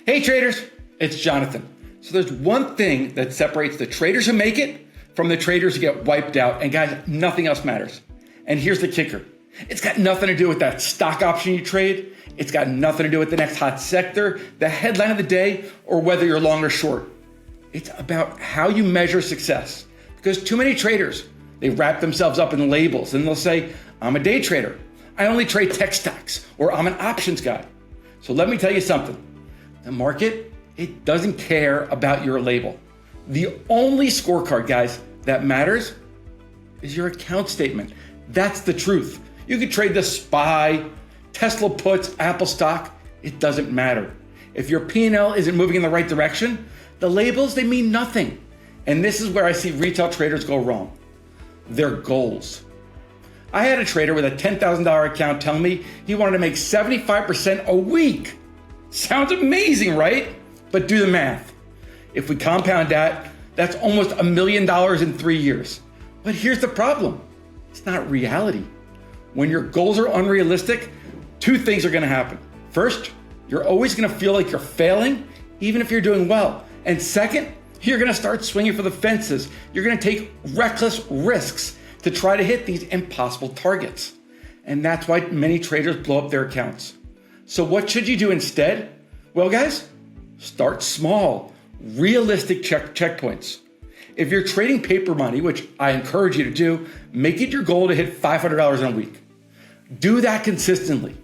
Hey traders, it's Jonathan. So there's one thing that separates the traders who make it from the traders who get wiped out. And guys, nothing else matters. And here's the kicker. It's got nothing to do with that stock option you trade. It's got nothing to do with the next hot sector, the headline of the day, or whether you're long or short. It's about how you measure success. Because too many traders, they wrap themselves up in labels and they'll say, I'm a day trader. I only trade tech stocks, or I'm an options guy. So let me tell you something. The market, it doesn't care about your label. The only scorecard, guys, that matters is your account statement. That's the truth. You could trade the SPY, Tesla puts, Apple stock. It doesn't matter. If your P&L isn't moving in the right direction, the labels, they mean nothing. And this is where I see retail traders go wrong. Their goals. I had a trader with a $10,000 account tell me he wanted to make 75% a week. Sounds amazing, right? But do the math. If we compound that, that's almost $1 million in 3 years. But here's the problem. It's not reality. When your goals are unrealistic, two things are going to happen. First, you're always going to feel like you're failing, even if you're doing well. And second, you're going to start swinging for the fences. You're going to take reckless risks to try to hit these impossible targets. And that's why many traders blow up their accounts. So what should you do instead? Well, guys, start small, realistic checkpoints. If you're trading paper money, which I encourage you to do, make it your goal to hit $500 in a week. Do that consistently.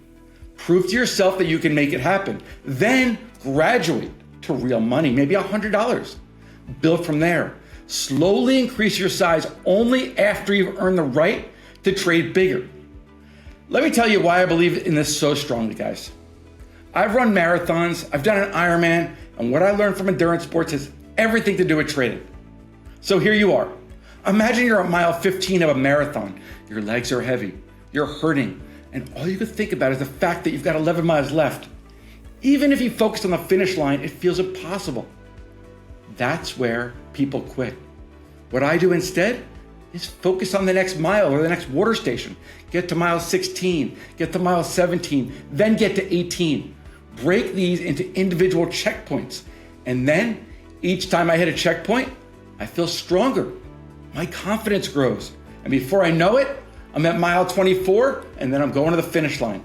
Prove to yourself that you can make it happen. Then graduate to real money, maybe $100. Build from there. Slowly increase your size only after you've earned the right to trade bigger. Let me tell you why I believe in this so strongly, guys. I've run marathons, I've done an Ironman, and what I learned from endurance sports has everything to do with trading. So here you are. Imagine you're at mile 15 of a marathon. Your legs are heavy, you're hurting, and all you can think about is the fact that you've got 11 miles left. Even if you focus on the finish line, it feels impossible. That's where people quit. What I do instead is focus on the next mile or the next water station. Get to mile 16, get to mile 17, then get to 18. Break these into individual checkpoints. And then each time I hit a checkpoint, I feel stronger. My confidence grows. And before I know it, I'm at mile 24 and then I'm going to the finish line.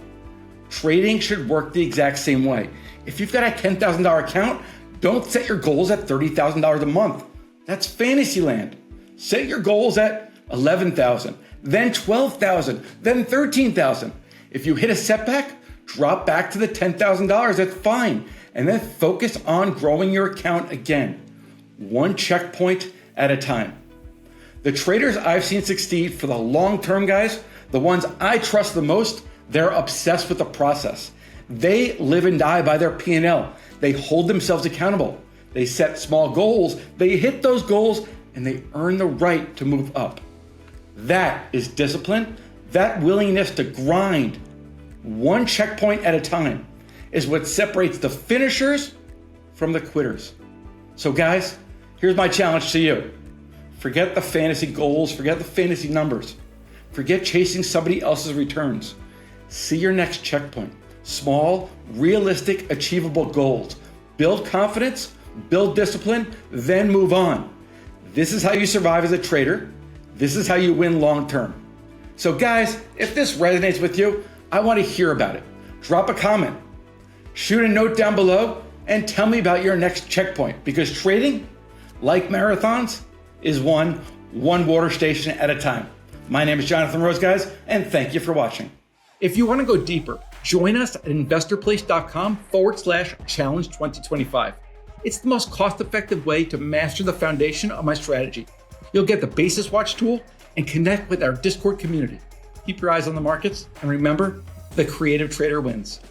Trading should work the exact same way. If you've got a $10,000 account, don't set your goals at $30,000 a month. That's fantasy land. Set your goals at $11,000, then $12,000, then $13,000. If you hit a setback, drop back to the $10,000. That's fine. And then focus on growing your account again, one checkpoint at a time. The traders I've seen succeed for the long term, guys, the ones I trust the most, they're obsessed with the process. They live and die by their P&L. They hold themselves accountable. They set small goals, they hit those goals, and they earn the right to move up. That is discipline. That willingness to grind one checkpoint at a time is what separates the finishers from the quitters. So guys, here's my challenge to you. Forget the fantasy goals, forget the fantasy numbers. Forget chasing somebody else's returns. See your next checkpoint. Small, realistic, achievable goals. Build confidence, build discipline, then move on. This is how you survive as a trader. This is how you win long term. So guys, if this resonates with you, I want to hear about it. Drop a comment, shoot a note down below, and tell me about your next checkpoint, because trading, like marathons, is one water station at a time. My name is Jonathan Rose, guys, and thank you for watching. If you want to go deeper, join us at investorplace.com/challenge 2025. It's the most cost-effective way to master the foundation of my strategy. You'll get the Basis Watch tool and connect with our Discord community. Keep your eyes on the markets, and remember, the creative trader wins.